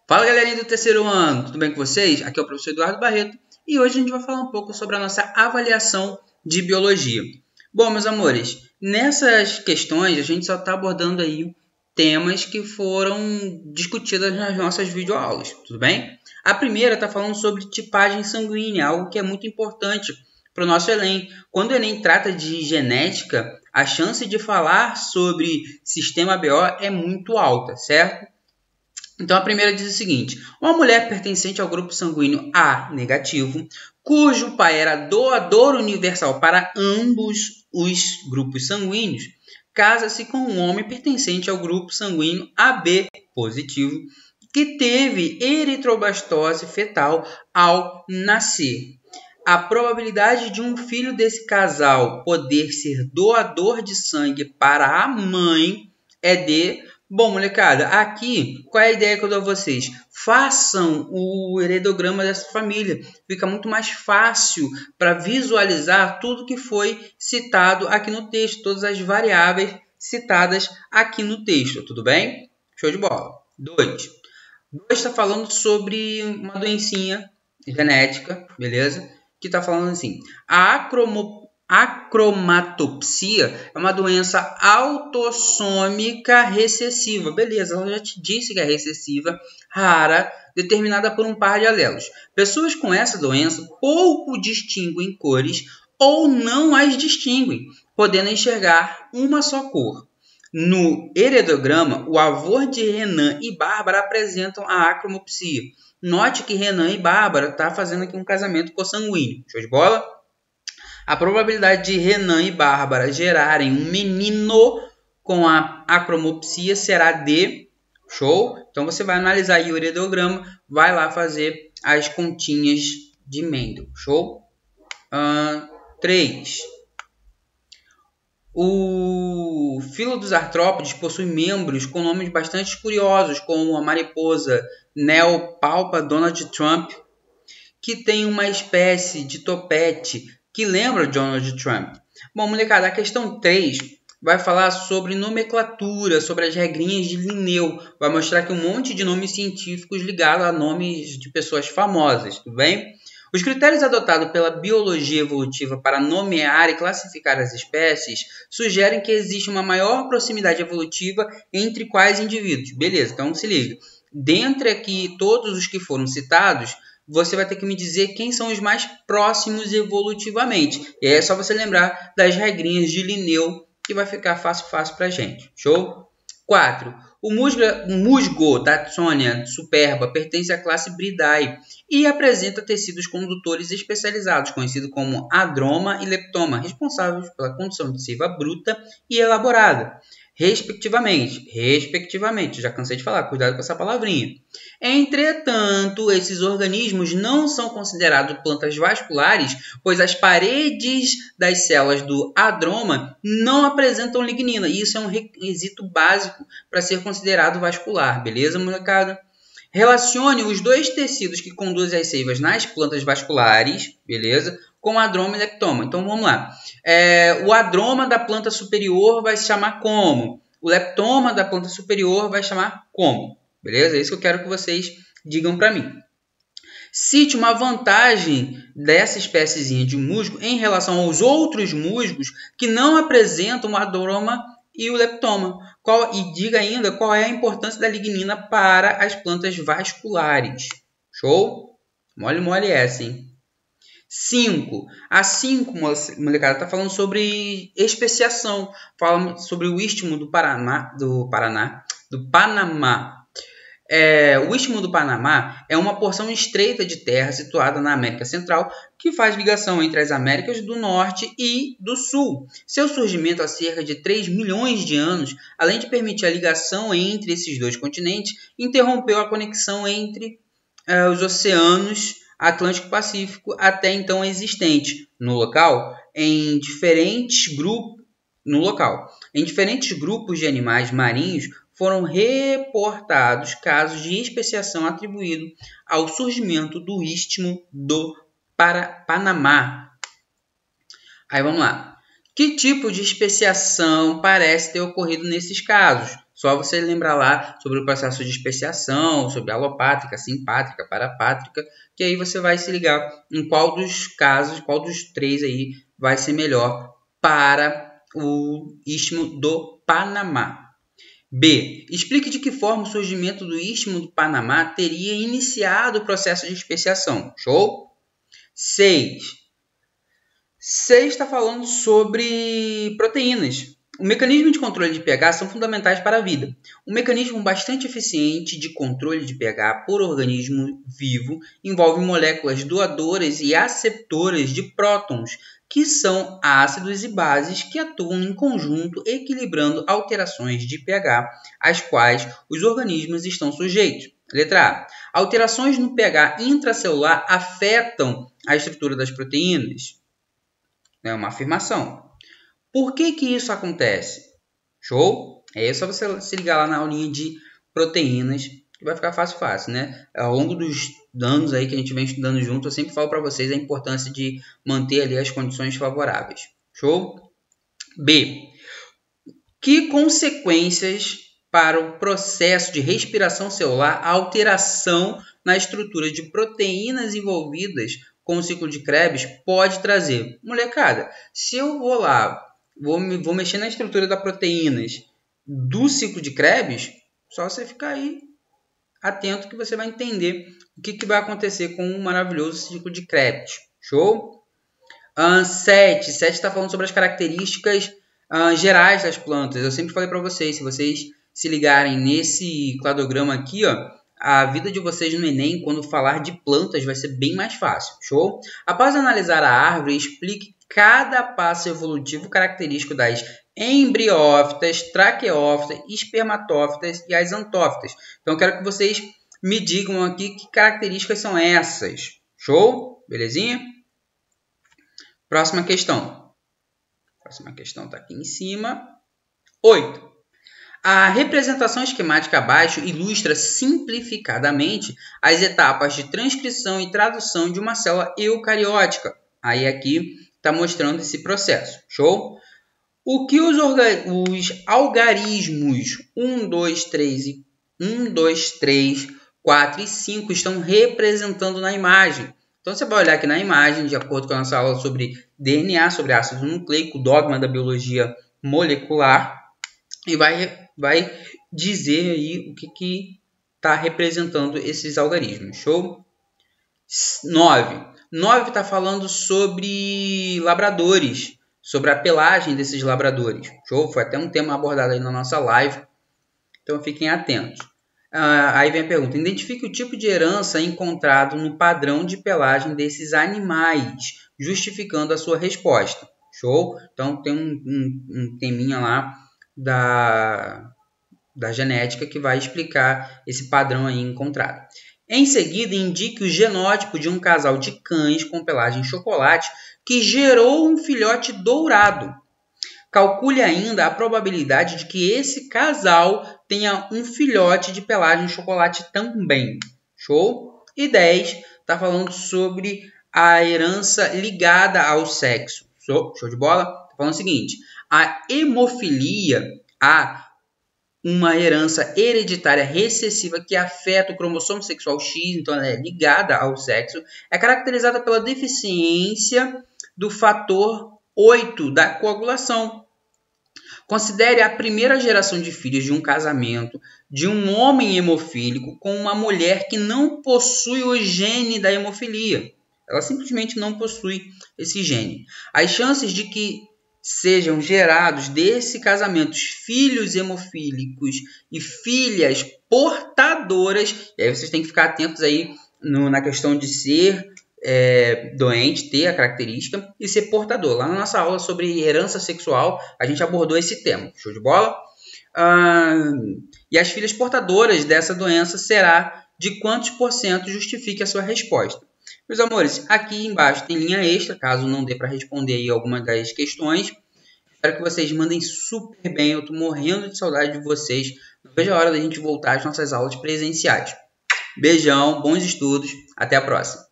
Fala galerinha do terceiro ano, tudo bem com vocês? Aqui é o professor Eduardo Barreto e hoje a gente vai falar um pouco sobre a nossa avaliação de biologia. Bom, meus amores, nessas questões a gente só está abordando aí temas que foram discutidos nas nossas videoaulas, tudo bem? A primeira está falando sobre tipagem sanguínea, algo que é muito importante para o nosso Enem. Quando o Enem trata de genética, a chance de falar sobre sistema BO é muito alta, certo? Então, a primeira diz o seguinte: uma mulher pertencente ao grupo sanguíneo A negativo, cujo pai era doador universal para ambos os grupos sanguíneos, casa-se com um homem pertencente ao grupo sanguíneo AB positivo, que teve eritroblastose fetal ao nascer. A probabilidade de um filho desse casal poder ser doador de sangue para a mãe é de... Bom, molecada, aqui, qual é a ideia que eu dou a vocês? Façam o heredograma dessa família. Fica muito mais fácil para visualizar tudo que foi citado aqui no texto, todas as variáveis citadas aqui no texto, tudo bem? Show de bola. 2 está falando sobre uma doencinha genética, beleza? Que está falando assim, a acromatopsia é uma doença autossômica recessiva. Beleza, ela já te disse que é recessiva, rara, determinada por um par de alelos. Pessoas com essa doença pouco distinguem cores ou não as distinguem, podendo enxergar uma só cor. No heredograma, o avô de Renan e Bárbara apresentam a acromatopsia. Note que Renan e Bárbara estão fazendo aqui um casamento consanguíneo. Show de bola? A probabilidade de Renan e Bárbara gerarem um menino com a acromatopsia será de... Show? Então você vai analisar aí o heredograma, vai lá fazer as continhas de Mendel. Show? 3. O filo dos artrópodes possui membros com nomes bastante curiosos, como a mariposa Neopalpa Donald Trump, que tem uma espécie de topete que lembra Donald Trump. Bom, molecada, a questão 3 vai falar sobre nomenclatura, sobre as regrinhas de Linneu. Vai mostrar aqui um monte de nomes científicos ligados a nomes de pessoas famosas, tudo bem? Os critérios adotados pela biologia evolutiva para nomear e classificar as espécies sugerem que existe uma maior proximidade evolutiva entre quais indivíduos. Beleza, então se liga. Dentre aqui todos os que foram citados, você vai ter que me dizer quem são os mais próximos evolutivamente. E aí é só você lembrar das regrinhas de Linneu, que vai ficar fácil para a gente. Show? 4. O musgo Dawsonia superba pertence à classe Bridae e apresenta tecidos condutores especializados, conhecidos como adroma e leptoma, responsáveis pela condução de seiva bruta e elaborada, respectivamente. Já cansei de falar, cuidado com essa palavrinha. Entretanto, esses organismos não são considerados plantas vasculares, pois as paredes das células do adroma não apresentam lignina. Isso é um requisito básico para ser considerado vascular, beleza, molecada? Relacione os dois tecidos que conduzem as seivas nas plantas vasculares, beleza? Com adroma e leptoma. Então vamos lá. O adroma da planta superior vai se chamar como? O leptoma da planta superior vai chamar como? Beleza? É isso que eu quero que vocês digam para mim. Cite uma vantagem dessa espéciezinha de musgo em relação aos outros musgos que não apresentam o adroma e o leptoma. E diga ainda qual é a importância da lignina para as plantas vasculares. Show? Mole essa, hein? 5. A 5, molecada, está falando sobre especiação. Fala sobre o istmo do Panamá. O Istmo do Panamá é uma porção estreita de terra situada na América Central que faz ligação entre as Américas do Norte e do Sul. Seu surgimento há cerca de 3 milhões de anos, além de permitir a ligação entre esses dois continentes, interrompeu a conexão entre os oceanos Atlântico e Pacífico até então existentes no local, em diferentes grupos de animais marinhos foram reportados casos de especiação atribuídos ao surgimento do Istmo do Panamá. Aí vamos lá. Que tipo de especiação parece ter ocorrido nesses casos? Só você lembrar lá sobre o processo de especiação, sobre alopátrica, simpátrica, parapátrica, que aí você vai se ligar em qual dos casos, qual dos três aí vai ser melhor para o Istmo do Panamá. B. Explique de que forma o surgimento do Istmo do Panamá teria iniciado o processo de especiação. Show? 6. 6 está falando sobre proteínas. O mecanismo de controle de pH são fundamentais para a vida. Um mecanismo bastante eficiente de controle de pH por organismo vivo envolve moléculas doadoras e aceptoras de prótons, que são ácidos e bases que atuam em conjunto equilibrando alterações de pH, às quais os organismos estão sujeitos. Letra A. Alterações no pH intracelular afetam a estrutura das proteínas? É uma afirmação. Por que isso acontece? Show? É só você se ligar lá na aulinha de proteínas, que vai ficar fácil, né? Ao longo dos anos aí que a gente vem estudando junto, eu sempre falo para vocês a importância de manter ali as condições favoráveis. Show? B. Que consequências para o processo de respiração celular a alteração na estrutura de proteínas envolvidas com o ciclo de Krebs pode trazer? Molecada, se eu vou lá, vou mexer na estrutura das proteínas do ciclo de Krebs, só você ficar aí atento que você vai entender o que vai acontecer com o maravilhoso ciclo de Krebs. Show? 7 está falando sobre as características gerais das plantas. Eu sempre falei para vocês, se vocês se ligarem nesse cladograma aqui, ó, a vida de vocês no Enem, quando falar de plantas, vai ser bem mais fácil. Show? Após analisar a árvore, explique cada passo evolutivo característico das embriófitas, traqueófitas, espermatófitas e as antófitas. Então, eu quero que vocês me digam aqui que características são essas. Show? Belezinha? Próxima questão. Próxima questão está aqui em cima. 8. A representação esquemática abaixo ilustra simplificadamente as etapas de transcrição e tradução de uma célula eucariótica. Aí aqui está mostrando esse processo. Show? O que os algarismos 1, 2, 3, 4 e 5 estão representando na imagem? Então, você vai olhar aqui na imagem, de acordo com a nossa aula sobre DNA, sobre ácido nucleico, dogma da biologia molecular, e vai dizer aí o que está representando esses algarismos. Show? 9. 9 está falando sobre labradores, sobre a pelagem desses labradores. Show? Foi até um tema abordado aí na nossa live, então fiquem atentos. Aí vem a pergunta: identifique o tipo de herança encontrado no padrão de pelagem desses animais, justificando a sua resposta. Show? Então tem um teminha lá da genética que vai explicar esse padrão aí encontrado. Em seguida, indique o genótipo de um casal de cães com pelagem chocolate que gerou um filhote dourado. Calcule ainda a probabilidade de que esse casal tenha um filhote de pelagem chocolate também. Show? E 10 está falando sobre a herança ligada ao sexo. Show de bola? Está falando o seguinte: a hemofilia, uma herança hereditária recessiva que afeta o cromossomo sexual X, então ela é ligada ao sexo, é caracterizada pela deficiência do fator 8 da coagulação. Considere a primeira geração de filhos de um casamento de um homem hemofílico com uma mulher que não possui o gene da hemofilia. Ela simplesmente não possui esse gene. As chances de que sejam gerados desse casamento filhos hemofílicos e filhas portadoras, e aí vocês têm que ficar atentos aí na questão de ser doente, ter a característica, e ser portador. Lá na nossa aula sobre herança sexual, a gente abordou esse tema. Show de bola? E as filhas portadoras dessa doença será de quantos % justifique a sua resposta. Meus amores, aqui embaixo tem linha extra, caso não dê para responder aí alguma das questões. Espero que vocês mandem super bem, eu estou morrendo de saudade de vocês. Não vejo a hora da gente voltar às nossas aulas presenciais. Beijão, bons estudos, até a próxima.